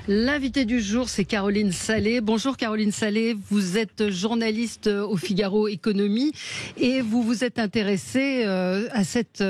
L'invité du jour, c'est Caroline Salé. Bonjour Caroline Salé, vous êtes journaliste au Figaro Économie et vous vous êtes intéressée à cette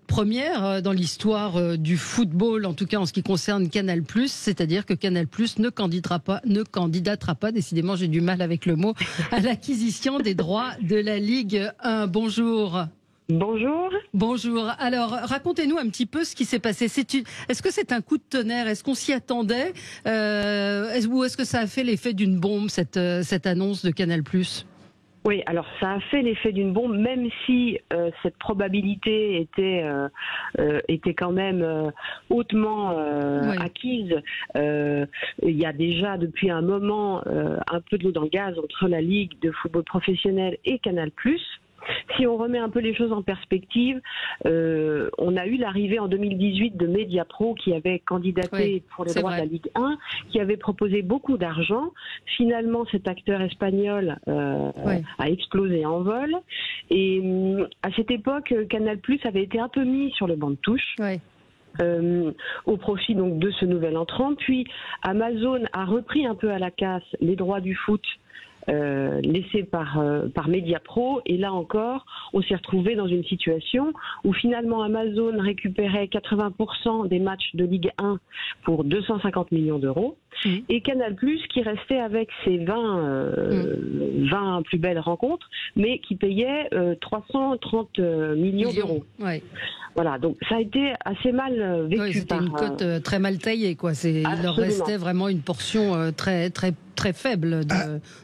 première dans l'histoire du football, en tout cas en ce qui concerne Canal+, c'est-à-dire que Canal+ ne candidatera pas, décidément j'ai du mal avec le mot, à l'acquisition des droits de la Ligue 1. Bonjour. Bonjour. Bonjour. Alors, racontez-nous un petit peu ce qui s'est passé. Est-ce que c'est un coup de tonnerre? Est-ce qu'on s'y attendait ou est-ce que ça a fait l'effet d'une bombe, cette annonce de Canal+? Oui, alors ça a fait l'effet d'une bombe, même si cette probabilité était quand même hautement acquise. Il y a déjà depuis un moment un peu de l'eau dans le gaz entre la Ligue de football professionnel et Canal+. Si on remet un peu les choses en perspective, on a eu l'arrivée en 2018 de Mediapro qui avait candidaté pour les droits de la Ligue 1, qui avait proposé beaucoup d'argent. Finalement, cet acteur espagnol a explosé en vol. Et à cette époque, Canal+ avait été un peu mis sur le banc de touche. Au profit donc de ce nouvel entrant. Puis Amazon a repris un peu à la casse les droits du foot laissé par Mediapro, et là encore on s'est retrouvé dans une situation où finalement Amazon récupérait 80% des matchs de Ligue 1 pour 250 millions d'euros et Canal+ qui restait avec ses 20 plus belles rencontres mais qui payait 330 millions d'euros. Voilà, donc ça a été assez mal vécu. C'était une cote très mal taillée, quoi. Il leur restait vraiment une portion très faible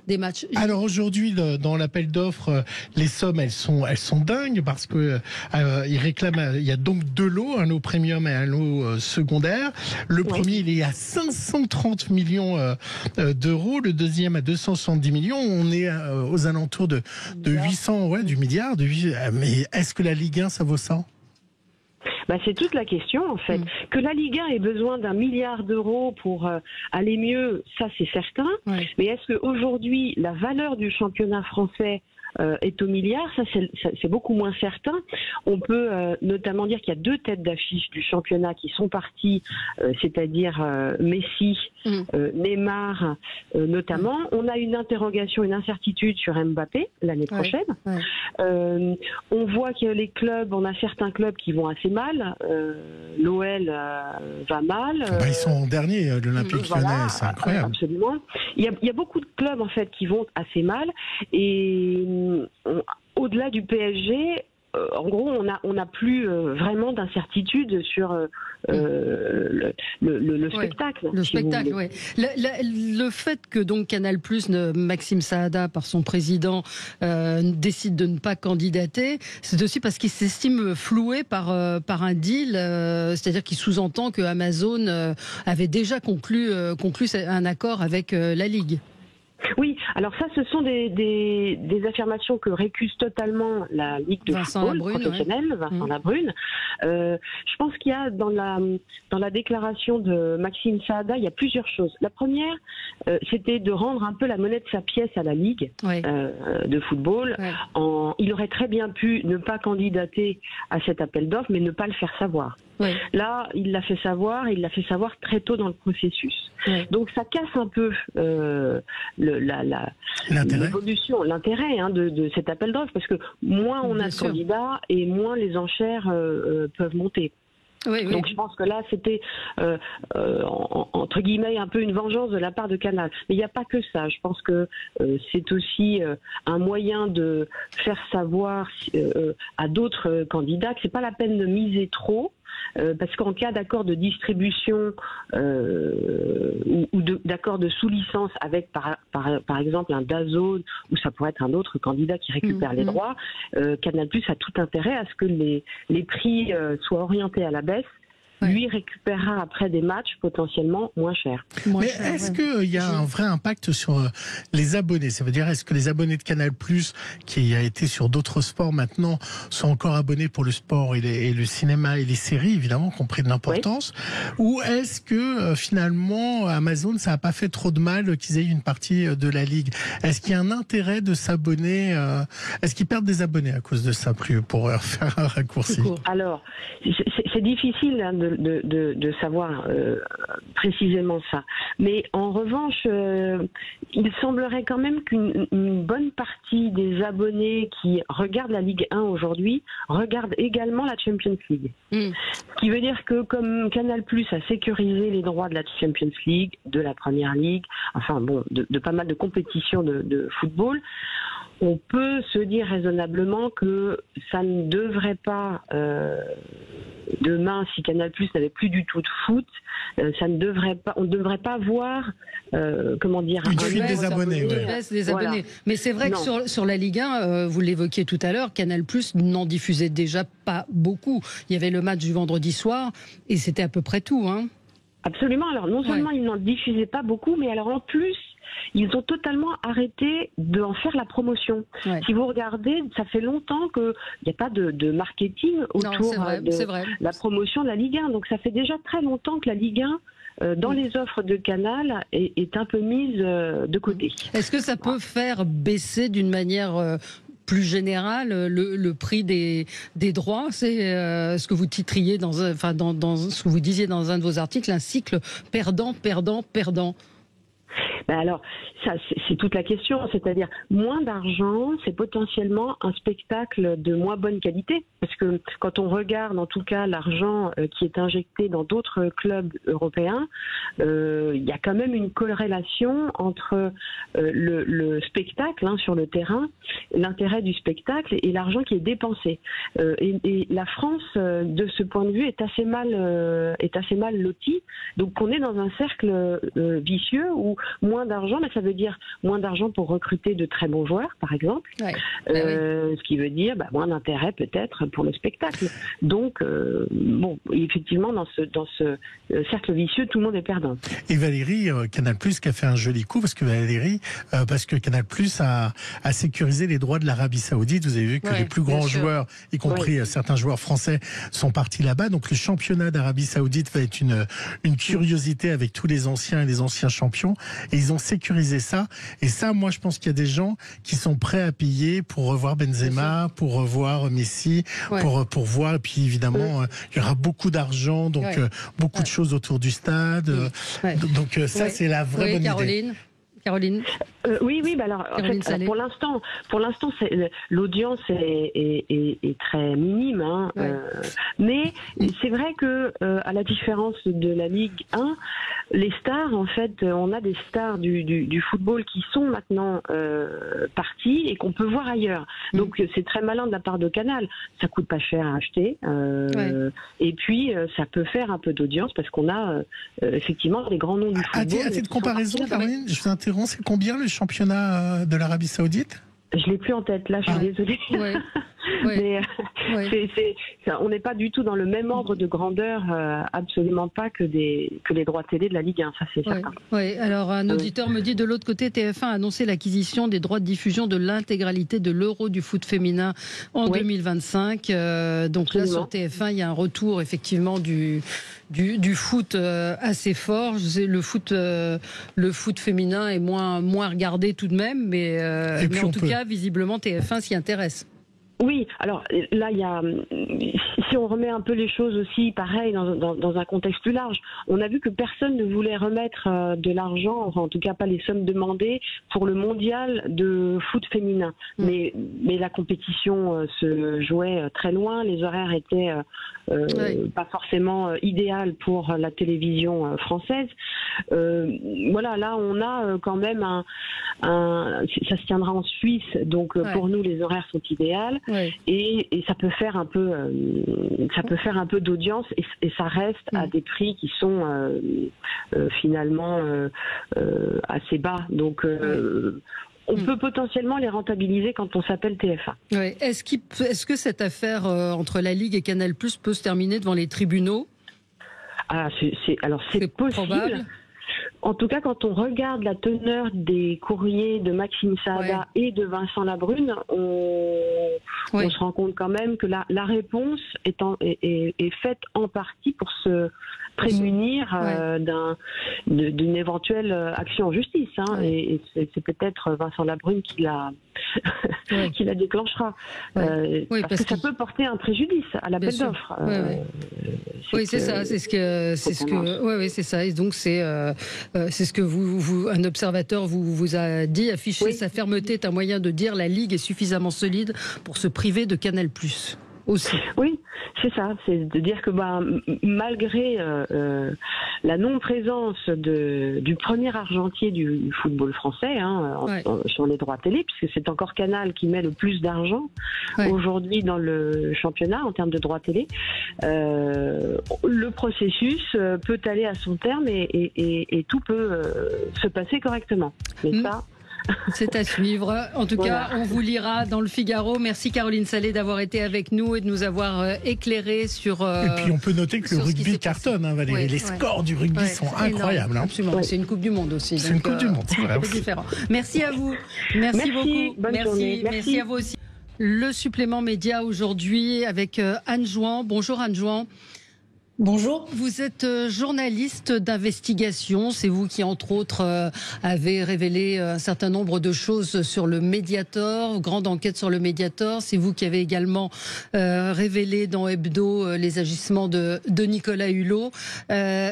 des matchs. Alors aujourd'hui, dans l'appel d'offres, les sommes elles sont dingues parce que ils réclament. Il y a donc deux lots, un lot premium et un lot secondaire. Le premier il est à 530 millions d'euros, le deuxième à 270 millions. On est aux alentours de 800, du milliard. Mais est-ce que la Ligue 1 ça vaut ça? C'est toute la question en fait. Que la Ligue 1 ait besoin d'1 milliard d'euros pour aller mieux, ça c'est certain. Mais est-ce qu'aujourd'hui la valeur du championnat français est au milliard? Ça c'est beaucoup moins certain. On peut notamment dire qu'il y a deux têtes d'affiche du championnat qui sont parties, c'est-à-dire Messi, Neymar notamment. On a une interrogation, une incertitude sur Mbappé l'année prochaine. On voit que les clubs, on a certains clubs qui vont assez mal. L'OL va mal. Ils sont en dernier, l'Olympique Lyonnais, c'est incroyable. Absolument. Il y a beaucoup de clubs en fait qui vont assez mal et au-delà du PSG, en gros, on n'a plus vraiment d'incertitude sur le spectacle. Le spectacle, oui. Le fait que donc Canal+, Maxime Saada, par son président, décide de ne pas candidater, c'est aussi parce qu'il s'estime floué par un deal, c'est-à-dire qu'il sous-entend que Amazon avait déjà conclu un accord avec la Ligue. Oui, alors ça, ce sont des affirmations que récuse totalement la Ligue de football professionnelle, Vincent Labrune. Je pense qu'il y a dans la déclaration de Maxime Saada, il y a plusieurs choses. La première, c'était de rendre un peu la monnaie de sa pièce à la Ligue de football. Il aurait très bien pu ne pas candidater à cet appel d'offres, mais ne pas le faire savoir. Là, il l'a fait savoir, et il l'a fait savoir très tôt dans le processus. Donc ça casse un peu l'évolution, l'intérêt de cet appel d'offres, parce que moins on a de candidats et moins les enchères peuvent monter. Donc je pense que là c'était entre guillemets un peu une vengeance de la part de Canal. Mais il n'y a pas que ça. Je pense que c'est aussi un moyen de faire savoir à d'autres candidats que c'est pas la peine de miser trop. Parce qu'en cas d'accord de distribution ou d'accord de sous-licence avec par exemple un DAZN, ou ça pourrait être un autre candidat qui récupère les droits, Canal+ a tout intérêt à ce que les prix soient orientés à la baisse. Lui récupérera après des matchs potentiellement moins chers. Mais est-ce qu'il y a un vrai impact sur les abonnés? Ça veut dire, est-ce que les abonnés de Canal+, qui a été sur d'autres sports maintenant, sont encore abonnés pour le sport et le cinéma et les séries, évidemment, qui ont pris de l'importance? Ou est-ce que finalement, Amazon, ça n'a pas fait trop de mal qu'ils aient une partie de la Ligue? Est-ce qu'il y a un intérêt de s'abonner? Est-ce qu'ils perdent des abonnés à cause de ça, plus pour faire un raccourci? Alors, c'est difficile de savoir précisément ça. Mais en revanche, il semblerait quand même qu'une bonne partie des abonnés qui regardent la Ligue 1 aujourd'hui regardent également la Champions League. Ce qui veut dire que comme Canal+ a sécurisé les droits de la Champions League, de la Première Ligue, enfin bon, de pas mal de compétitions de football, on peut se dire raisonnablement que ça ne devrait pas, demain, si Canal+ n'avait plus du tout de foot, on ne devrait pas voir, comment dire, une fuite des abonnés. Une baisse des abonnés. Mais c'est vrai que sur la Ligue 1, vous l'évoquiez tout à l'heure, Canal+ n'en diffusait déjà pas beaucoup. Il y avait le match du vendredi soir et c'était à peu près tout, hein. Absolument. Alors non seulement ils n'en diffusaient pas beaucoup, mais alors en plus, ils ont totalement arrêté d'en faire la promotion. Si vous regardez, ça fait longtemps qu'il n'y a pas de marketing autour de la promotion de la Ligue 1. Donc ça fait déjà très longtemps que la Ligue 1, dans les offres de Canal, est un peu mise de côté. Est-ce que ça peut faire baisser d'une manière plus générale le prix des droits? C'est ce que vous titriez dans ce que vous disiez dans un de vos articles, un cycle perdant, perdant, perdant. Alors, ça, c'est toute la question. C'est-à-dire, moins d'argent, c'est potentiellement un spectacle de moins bonne qualité. Parce que quand on regarde, en tout cas, l'argent qui est injecté dans d'autres clubs européens, il y a quand même une corrélation entre le spectacle sur le terrain, l'intérêt du spectacle et l'argent qui est dépensé. Et la France, de ce point de vue, est assez mal lotie. Donc, on est dans un cercle vicieux où moins d'argent, mais ça veut dire moins d'argent pour recruter de très bons joueurs, par exemple. Ce qui veut dire moins d'intérêt peut-être pour le spectacle. Donc, effectivement, dans ce cercle vicieux, tout le monde est perdant. Et Valérie, Canal+ qui a fait un joli coup, parce que Canal+ a sécurisé les droits de l'Arabie Saoudite. Vous avez vu que les plus grands joueurs, y compris certains joueurs français, sont partis là-bas. Donc le championnat d'Arabie Saoudite va être une curiosité avec tous les anciens et les anciens champions. Et ils ont sécurisé ça. Et ça, moi, je pense qu'il y a des gens qui sont prêts à payer pour revoir Benzema, pour revoir Messi, pour voir. Et puis, évidemment, il y aura beaucoup d'argent, donc beaucoup de choses autour du stade. Donc, ça, c'est la vraie bonne idée. Caroline. Oui. Alors, en fait, pour l'instant, l'audience est très minime. Mais c'est vrai que, à la différence de la Ligue 1, les stars, en fait, on a des stars du football qui sont maintenant partis et qu'on peut voir ailleurs. Donc, c'est très malin de la part de Canal. Ça coûte pas cher à acheter. Et puis, ça peut faire un peu d'audience parce qu'on a effectivement des grands noms du football. À titre de comparaison, Caroline, je vous interromps, c'est combien le championnat de l'Arabie Saoudite? Je l'ai plus en tête, là, je suis désolée. Mais on n'est pas du tout dans le même ordre de grandeur, absolument pas que les droits télé de la Ligue 1, ça c'est certain. Alors un auditeur me dit, de l'autre côté, TF1 a annoncé l'acquisition des droits de diffusion de l'intégralité de l'Euro du foot féminin en 2025. Donc là, sur TF1, il y a un retour effectivement du foot assez fort. Le foot féminin est moins regardé tout de même, mais en tout cas, visiblement, TF1 s'y intéresse. Oui, alors là, si on remet un peu les choses aussi, pareil, dans un contexte plus large, on a vu que personne ne voulait remettre de l'argent, enfin en tout cas pas les sommes demandées, pour le mondial de foot féminin. Mais la compétition se jouait très loin, les horaires étaient pas forcément idéales pour la télévision française. Là on a quand même ça se tiendra en Suisse, donc pour nous les horaires sont idéales. Et ça peut faire un peu d'audience et ça reste à des prix qui sont finalement assez bas. Donc on peut potentiellement les rentabiliser quand on s'appelle TF1. Est-ce que cette affaire entre la Ligue et Canal+ peut se terminer devant les tribunaux? C'est possible. Probable. En tout cas, quand on regarde la teneur des courriers de Maxime Saada et de Vincent Labrune, on se rend compte quand même que la réponse est faite en partie prémunir d'une éventuelle action en justice. Et c'est peut-être Vincent Labrune qui la déclenchera. Parce que ça peut porter un préjudice à l'appel d'offres. Oui, c'est ça. C'est ça. Et donc c'est ce que un observateur vous a dit. Afficher sa fermeté est un moyen de dire la Ligue est suffisamment solide pour se priver de Canal+. Aussi. Oui, c'est ça. C'est de dire que malgré la non-présence du premier argentier du football français sur les droits télé, puisque c'est encore Canal qui met le plus d'argent aujourd'hui dans le championnat en termes de droits télé, le processus peut aller à son terme et tout peut se passer correctement. Mais ça... C'est à suivre. En tout cas, on vous lira dans le Figaro. Merci Caroline Salé d'avoir été avec nous et de nous avoir éclairé sur... et puis on peut noter que le rugby cartonne, Valérie. Les scores du rugby sont incroyables. Absolument. C'est une Coupe du Monde aussi. C'est une Coupe du Monde, c'est vrai. C'est différent. Merci à vous. Merci beaucoup. Bonne journée. Merci à vous aussi. Le supplément média aujourd'hui avec Anne Jouan. Bonjour Anne Jouan. Bonjour. Vous êtes journaliste d'investigation. C'est vous qui, entre autres, avez révélé un certain nombre de choses sur le Mediator, grande enquête sur le Mediator. C'est vous qui avez également révélé dans Hebdo les agissements de Nicolas Hulot.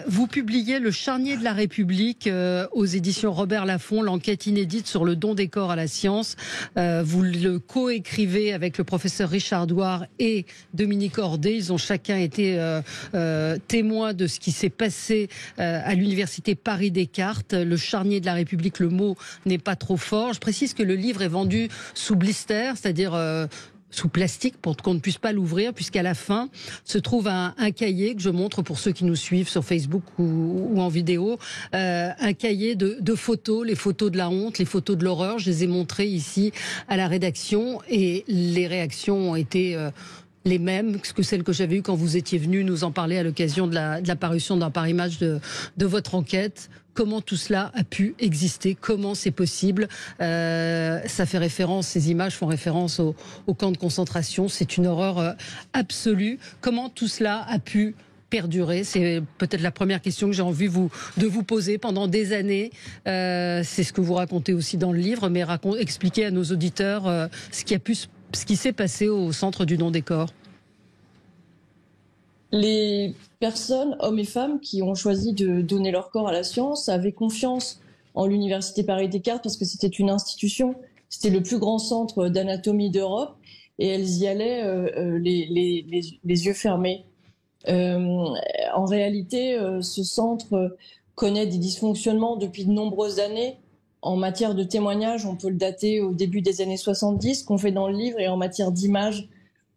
Vous publiez Le Charnier de la République aux éditions Robert Laffont, l'enquête inédite sur le don des corps à la science. Vous le coécrivez avec le professeur Richard Douard et Dominique Ordet. Ils ont chacun été... témoin de ce qui s'est passé à l'université Paris-Descartes. Le Charnier de la République, le mot n'est pas trop fort. Je précise que le livre est vendu sous blister, c'est-à-dire sous plastique pour qu'on ne puisse pas l'ouvrir, puisqu'à la fin se trouve un cahier que je montre pour ceux qui nous suivent sur Facebook ou en vidéo, un cahier de photos, les photos de la honte, les photos de l'horreur. Je les ai montrées ici à la rédaction et les réactions ont été... les mêmes que celles que j'avais eues quand vous étiez venu nous en parler à l'occasion de la parution d'un Paris Match de votre enquête. Comment tout cela a pu exister? Comment c'est possible? Ça fait référence, ces images font référence au camp de concentration. C'est une horreur absolue. Comment tout cela a pu perdurer? C'est peut-être la première question que j'ai envie de vous poser pendant des années. C'est ce que vous racontez aussi dans le livre, mais expliquez à nos auditeurs ce qui s'est passé au centre du don des corps. Les personnes, hommes et femmes, qui ont choisi de donner leur corps à la science avaient confiance en l'université Paris-Descartes parce que c'était une institution, c'était le plus grand centre d'anatomie d'Europe et elles y allaient les yeux fermés. En réalité, ce centre connaît des dysfonctionnements depuis de nombreuses années. En matière de témoignages, on peut le dater au début des années 70, qu'on fait dans le livre, et en matière d'images,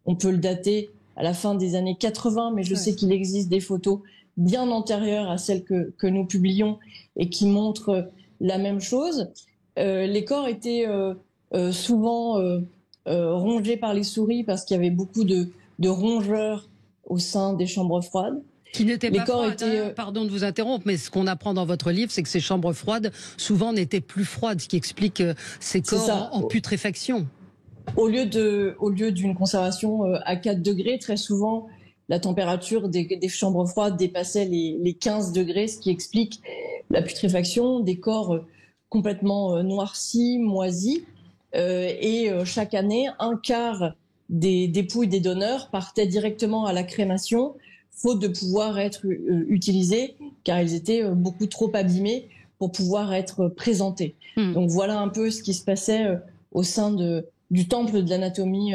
on peut le dater à la fin des années 80, mais je sais qu'il existe des photos bien antérieures à celles que nous publions et qui montrent la même chose. Les corps étaient souvent rongés par les souris parce qu'il y avait beaucoup de rongeurs au sein des chambres froides. Qui n'étaient pas froides, pardon de vous interrompre, mais ce qu'on apprend dans votre livre, c'est que ces chambres froides, souvent, n'étaient plus froides, ce qui explique ces corps en putréfaction. Au lieu d'une conservation à 4 degrés, très souvent, la température des chambres froides dépassait les 15 degrés, ce qui explique la putréfaction, des corps complètement noircis, moisis. Et chaque année, un quart des dépouilles des donneurs partaient directement à la crémation, faute de pouvoir être utilisés, car ils étaient beaucoup trop abîmés pour pouvoir être présentés. Donc voilà un peu ce qui se passait au sein du temple de l'anatomie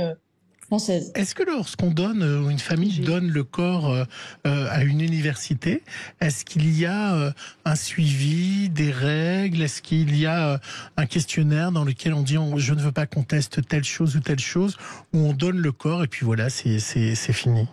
française. Est-ce que lorsqu'on donne, ou une famille donne le corps à une université, est-ce qu'il y a un suivi, des règles? Est-ce qu'il y a un questionnaire dans lequel on dit je ne veux pas qu'on teste telle chose ou telle chose, où on donne le corps et puis voilà, c'est fini?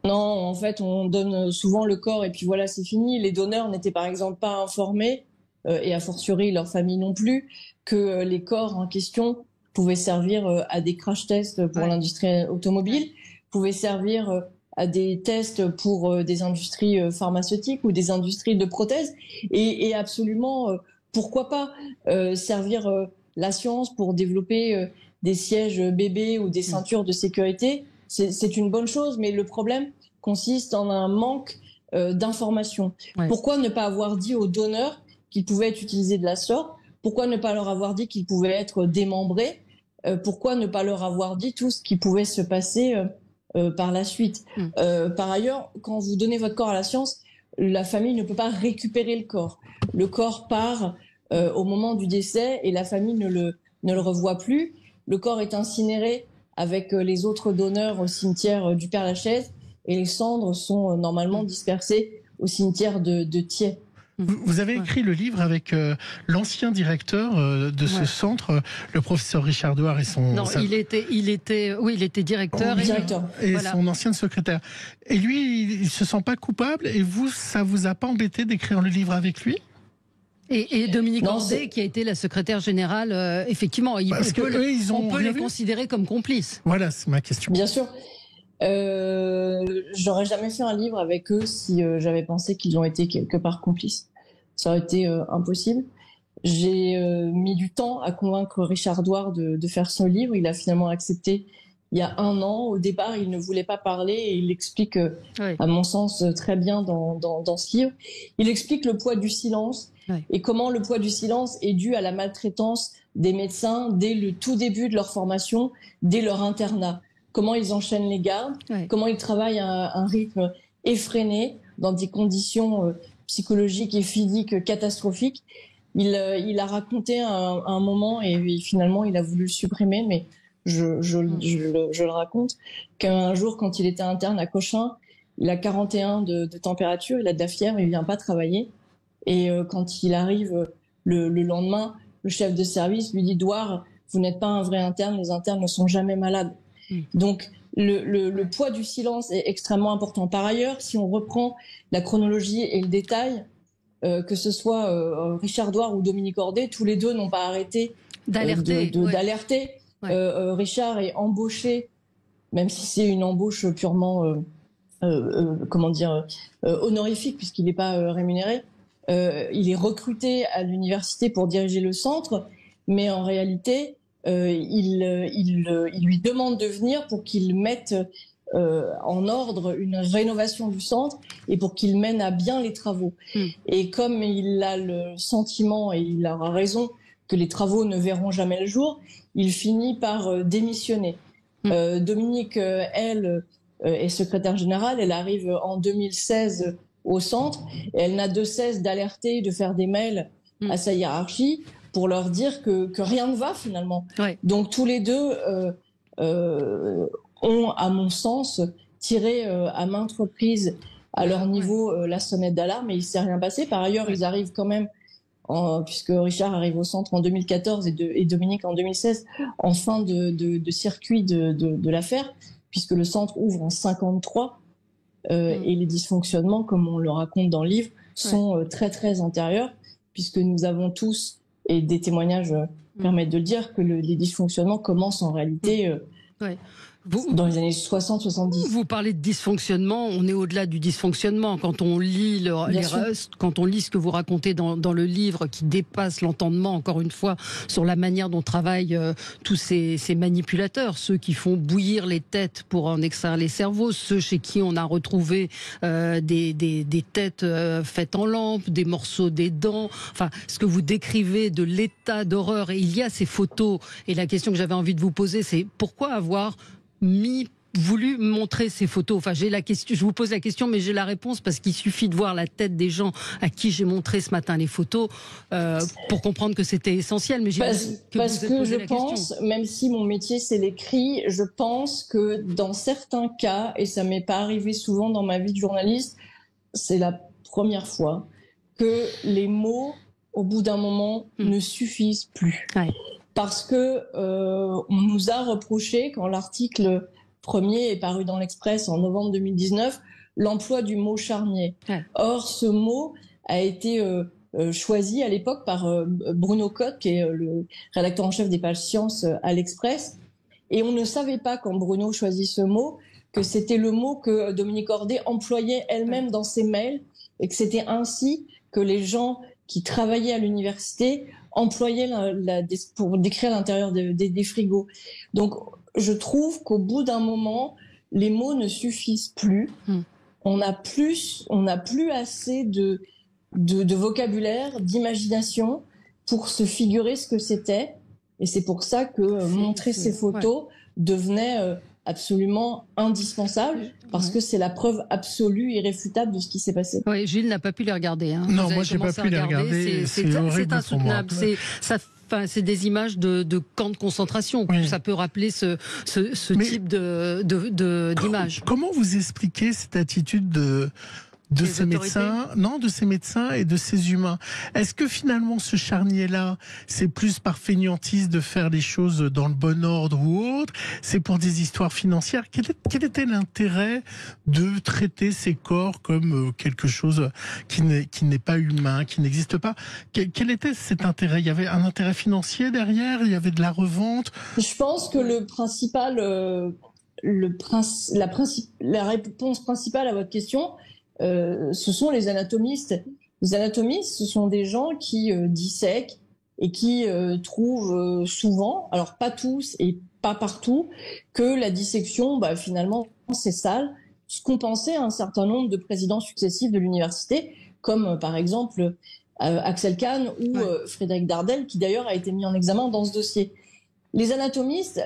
Non, en fait, on donne souvent le corps et puis voilà, c'est fini. Les donneurs n'étaient par exemple pas informés, et a fortiori leur famille non plus, que les corps en question pouvaient servir à des crash tests pour l'industrie automobile, pouvaient servir à des tests pour des industries pharmaceutiques ou des industries de prothèses, et absolument, pourquoi pas servir la science pour développer des sièges bébés ou des ceintures de sécurité. C'est une bonne chose, mais le problème consiste en un manque d'informations. Ouais. Pourquoi ne pas avoir dit aux donneurs qu'ils pouvaient être utilisés de la sorte? Pourquoi ne pas leur avoir dit qu'ils pouvaient être démembrés? Pourquoi ne pas leur avoir dit tout ce qui pouvait se passer par la suite? Par ailleurs, quand vous donnez votre corps à la science, la famille ne peut pas récupérer le corps. Le corps part au moment du décès et la famille ne le revoit plus. Le corps est incinéré avec les autres donneurs au cimetière du Père-Lachaise et les cendres sont normalement dispersées au cimetière de Thiais. Vous avez écrit le livre avec l'ancien directeur de ce centre, le professeur Richard Douard et son... Non, il était directeur. Et voilà. Son ancienne secrétaire. Et lui, il se sent pas coupable. Et vous, ça vous a pas embêté d'écrire le livre avec lui? Et Dominique Cordet, qui a été la secrétaire générale, effectivement, on peut les considérer comme complices. Voilà, c'est ma question. Bien sûr. J'aurais jamais fait un livre avec eux si j'avais pensé qu'ils ont été quelque part complices. Ça aurait été impossible. J'ai mis du temps à convaincre Richard Douard de faire son livre. Il a finalement accepté il y a 1 an. Au départ, il ne voulait pas parler et il l'explique, à mon sens, très bien dans ce livre. Il explique le poids du silence et comment le poids du silence est dû à la maltraitance des médecins dès le tout début de leur formation, dès leur internat. Comment ils enchaînent les gardes, comment ils travaillent à un rythme effréné, dans des conditions psychologiques et physiques catastrophiques. Il a raconté un moment, et finalement il a voulu le supprimer, mais je le raconte, qu'un jour, quand il était interne à Cochin, il a 41 de température, il a de la fièvre, il vient pas travailler. Et quand il arrive le lendemain, le chef de service lui dit « Douard, vous n'êtes pas un vrai interne, les internes ne sont jamais malades ». Donc, le poids du silence est extrêmement important. Par ailleurs, si on reprend la chronologie et le détail, que ce soit Richard Douard ou Dominique Cordet, tous les deux n'ont pas arrêté d'alerter. Richard est embauché, même si c'est une embauche purement, honorifique, puisqu'il n'est pas rémunéré. Il est recruté à l'université pour diriger le centre, mais en réalité, il lui demande de venir pour qu'il mette en ordre une rénovation du centre et pour qu'il mène à bien les travaux. Et comme il a le sentiment, et il aura raison, que les travaux ne verront jamais le jour, il finit par démissionner. Dominique, elle, est secrétaire générale, elle arrive en 2016 au centre, et elle n'a de cesse d'alerter, de faire des mails à sa hiérarchie pour leur dire que rien ne va finalement. Donc tous les deux ont, à mon sens, tiré à maintes reprises à leur niveau la sonnette d'alarme, et il ne s'est rien passé. Par ailleurs, ils arrivent quand même, puisque Richard arrive au centre en 2014 et Dominique en 2016, en fin de circuit de l'affaire, puisque le centre ouvre en 53, et les dysfonctionnements, comme on le raconte dans le livre, sont très très antérieurs, puisque nous avons tous, et des témoignages permettent de le dire, que les dysfonctionnements commencent en réalité dans les années 60-70. Vous parlez de dysfonctionnement, on est au-delà du dysfonctionnement. Quand on lit quand on lit ce que vous racontez dans le livre, qui dépasse l'entendement, encore une fois, sur la manière dont travaillent tous ces manipulateurs, ceux qui font bouillir les têtes pour en extraire les cerveaux, ceux chez qui on a retrouvé des têtes faites en lampe, des morceaux des dents, enfin, ce que vous décrivez de l'état d'horreur. Et il y a ces photos, et la question que j'avais envie de vous poser, c'est pourquoi avoir voulu montrer ces photos. Enfin, je vous pose la question, mais j'ai la réponse, parce qu'il suffit de voir la tête des gens à qui j'ai montré ce matin les photos pour comprendre que c'était essentiel. Mais parce que je pense, même si mon métier c'est l'écrit, je pense que dans certains cas, et ça m'est pas arrivé souvent dans ma vie de journaliste, c'est la première fois que les mots, au bout d'un moment, ne suffisent plus. Parce que on nous a reproché, quand l'article premier est paru dans l'Express en novembre 2019, l'emploi du mot charnier. Or, ce mot a été choisi à l'époque par Bruno Cotte, qui est le rédacteur en chef des pages sciences à l'Express. Et on ne savait pas, quand Bruno choisit ce mot, que c'était le mot que Dominique Cordet employait elle-même dans ses mails, et que c'était ainsi que les gens qui travaillaient à l'université employaient pour décrire l'intérieur des frigos. Donc, je trouve qu'au bout d'un moment, les mots ne suffisent plus. on n'a plus assez de vocabulaire, d'imagination pour se figurer ce que c'était. Et c'est pour ça que montrer ces photos devenait absolument indispensable, parce que c'est la preuve absolue, irréfutable de ce qui s'est passé. Oui, Gilles n'a pas pu les regarder. Hein. Non, moi j'ai pas pu les regarder. C'est insoutenable. C'est des images de camps de concentration. Oui. Ça peut rappeler ce type d'image. Comment vous expliquez cette attitude de ces médecins, de ces médecins et de ces humains? Est-ce que finalement ce charnier-là, c'est plus par fainéantise de faire les choses dans le bon ordre ou autre? C'est pour des histoires financières? Quel était l'intérêt de traiter ces corps comme quelque chose qui n'est pas humain, qui n'existe pas? Quel était cet intérêt? Il y avait un intérêt financier derrière? Il y avait de la revente? Je pense que la réponse principale à votre question, ce sont les anatomistes. Les anatomistes, ce sont des gens qui dissèquent et qui trouvent souvent, alors pas tous et pas partout, que la dissection, finalement, c'est sale. Ce qu'ont pensé un certain nombre de présidents successifs de l'université, comme par exemple Axel Kahn ou Frédéric Dardel, qui d'ailleurs a été mis en examen dans ce dossier. Les anatomistes,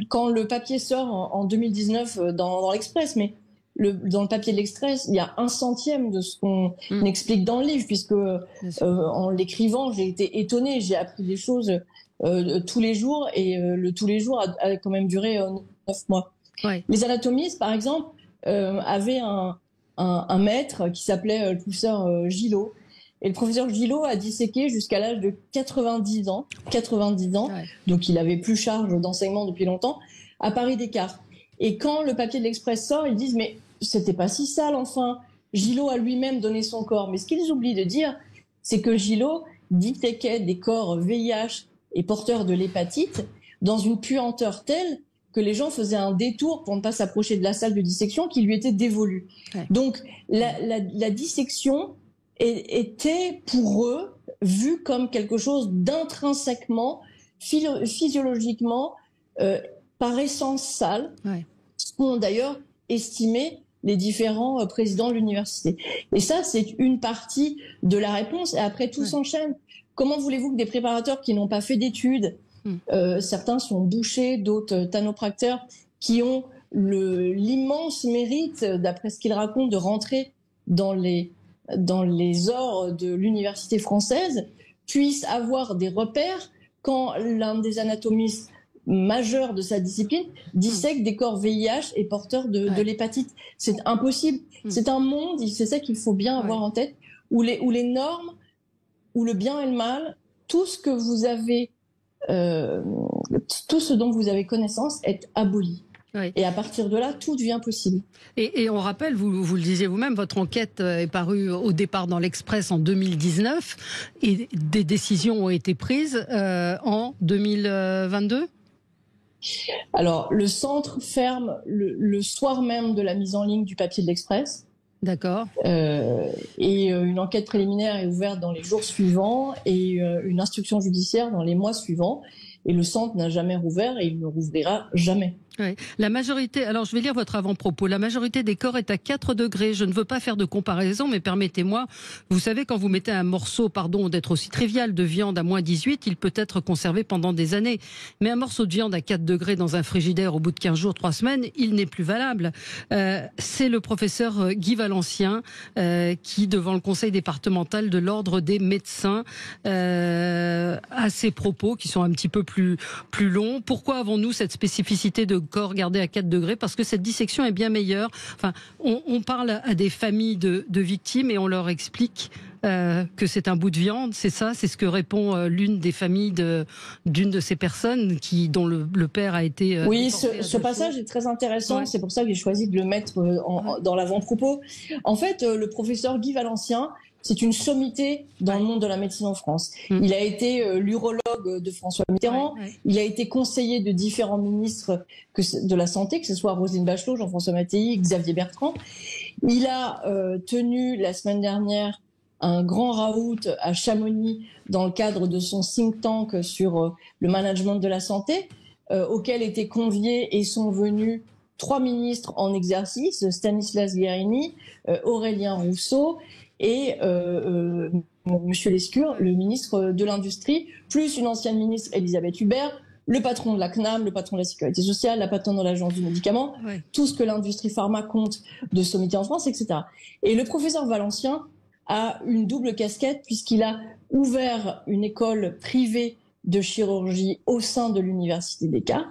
quand le papier sort en 2019 dans l'Express, mais dans le papier de l'Express, il y a 1/100 de ce qu'on explique dans le livre, puisque en l'écrivant, j'ai été étonnée, j'ai appris des choses tous les jours, et tous les jours a quand même duré 9 mois. Ouais. Les anatomistes, par exemple, avaient un maître qui s'appelait le professeur Gillot, et le professeur Gillot a disséqué jusqu'à l'âge de 90 ans, donc il avait plus charge d'enseignement depuis longtemps, à Paris-Descartes. Et quand le papier de l'Express sort, ils disent « mais c'était pas si sale, enfin !» Gillot a lui-même donné son corps. Mais ce qu'ils oublient de dire, c'est que Gillot disséquait des corps VIH et porteurs de l'hépatite dans une puanteur telle que les gens faisaient un détour pour ne pas s'approcher de la salle de dissection qui lui était dévolue. Ouais. Donc la dissection était pour eux vue comme quelque chose d'intrinsèquement, physiologiquement, par essence sale, ce qu'ont d'ailleurs estimé les différents présidents de l'université. Et ça, c'est une partie de la réponse, et après tout s'enchaîne. Comment voulez-vous que des préparateurs qui n'ont pas fait d'études, certains sont bouchers, d'autres tanopracteurs, qui ont l'immense mérite, d'après ce qu'ils racontent, de rentrer dans les ors de l'université française, puissent avoir des repères quand l'un des anatomistes majeur de sa discipline dissèque des corps VIH et porteurs de l'hépatite. C'est impossible. C'est un monde, c'est ça qu'il faut bien avoir en tête, où les normes, où le bien et le mal, tout ce que vous avez, tout ce dont vous avez connaissance est aboli. Oui. Et à partir de là, tout devient possible. Et on rappelle, vous le disiez vous-même, votre enquête est parue au départ dans l'Express en 2019 et des décisions ont été prises en 2022 ? Alors, le centre ferme le soir même de la mise en ligne du papier de l'Express. D'accord. Et une enquête préliminaire est ouverte dans les jours suivants et une instruction judiciaire dans les mois suivants. Et le centre n'a jamais rouvert et il ne rouvrira jamais. Oui. La majorité, alors je vais lire votre avant-propos, la majorité des corps est à 4 degrés. Je ne veux pas faire de comparaison, mais permettez-moi, vous savez, quand vous mettez un morceau, pardon d'être aussi trivial, de viande à moins 18, il peut être conservé pendant des années. Mais un morceau de viande à 4 degrés dans un frigidaire au bout de 15 jours, 3 semaines, il n'est plus valable. C'est le professeur Guy Valencien qui, devant le conseil départemental de l'ordre des médecins, a ces propos qui sont un petit peu plus longs. Pourquoi avons-nous cette spécificité de corps gardé à 4 degrés? Parce que cette dissection est bien meilleure. Enfin, on parle à des familles de victimes et on leur explique que c'est un bout de viande, c'est ça? C'est ce que répond l'une des familles d'une de ces personnes dont le père a été... oui, ce passage est très intéressant, c'est pour ça que j'ai choisi de le mettre dans l'avant-propos. En fait, le professeur Guy Valencien, c'est une sommité dans le monde de la médecine en France. Il a été l'urologue de François Mitterrand, il a été conseiller de différents ministres de la Santé, que ce soit Roselyne Bachelot, Jean-François Mattei, Xavier Bertrand. Il a tenu la semaine dernière un grand raout à Chamonix dans le cadre de son think tank sur le management de la santé, auquel étaient conviés et sont venus 3 ministres en exercice, Stanislas Guerini, Aurélien Rousseau et Monsieur Lescure, le ministre de l'Industrie, plus une ancienne ministre, Elisabeth Hubert, le patron de la CNAM, le patron de la Sécurité sociale, la patronne de l'Agence du médicament, tout ce que l'industrie pharma compte de sommité en France, etc. Et le professeur Valencien a une double casquette puisqu'il a ouvert une école privée de chirurgie au sein de l'Université Descartes.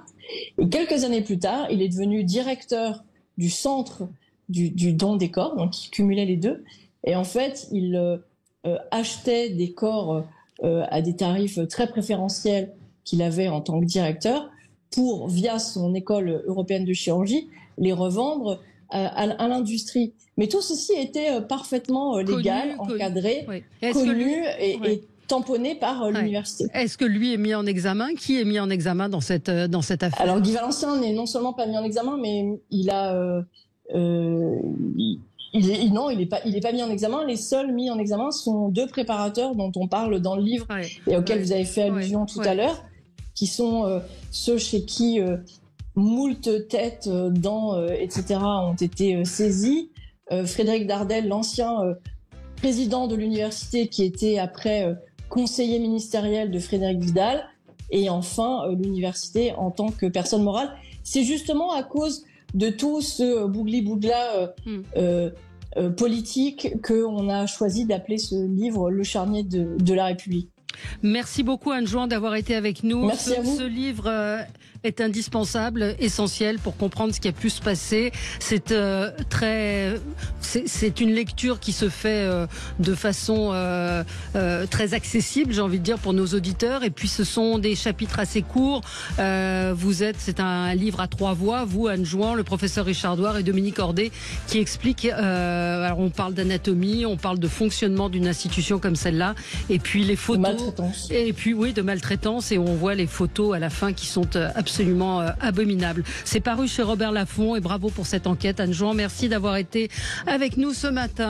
Et quelques années plus tard, il est devenu directeur du centre du don des corps, donc il cumulait les deux. Et en fait, il achetait des corps à des tarifs très préférentiels qu'il avait en tant que directeur pour, via son école européenne de chirurgie, les revendre à l'industrie. Mais tout ceci était parfaitement légal, encadré, connu et tamponné par l'université. Est-ce que lui est mis en examen? Qui est mis en examen dans cette affaire? Alors Guy Valencien n'est non seulement pas mis en examen, mais il a... non, il est pas mis en examen. Les seuls mis en examen sont 2 préparateurs dont on parle dans le livre et auxquels vous avez fait allusion tout à l'heure, qui sont ceux chez qui moult têtes, dents, etc. ont été saisies. Frédéric Dardel, l'ancien président de l'université, qui était après conseiller ministériel de Frédéric Vidal, et enfin l'université en tant que personne morale. C'est justement à cause de tout ce bougli-bougla politique qu'on a choisi d'appeler ce livre Le charnier de la République. Merci beaucoup Anne Jouan d'avoir été avec nous. Merci à vous. Ce livre est indispensable, essentiel pour comprendre ce qui a pu se passer. C'est une lecture qui se fait de façon très accessible, j'ai envie de dire, pour nos auditeurs. Et puis ce sont des chapitres assez courts. C'est un livre à 3 voix. Vous, Anne Jouan, le professeur Richard Douard et Dominique Ordet, qui expliquent. Alors on parle d'anatomie, on parle de fonctionnement d'une institution comme celle-là, et puis les photos. Maltraitance. Et puis de maltraitance, et on voit les photos à la fin qui sont absolument abominable. C'est paru chez Robert Laffont et bravo pour cette enquête. Anne Jouan, merci d'avoir été avec nous ce matin.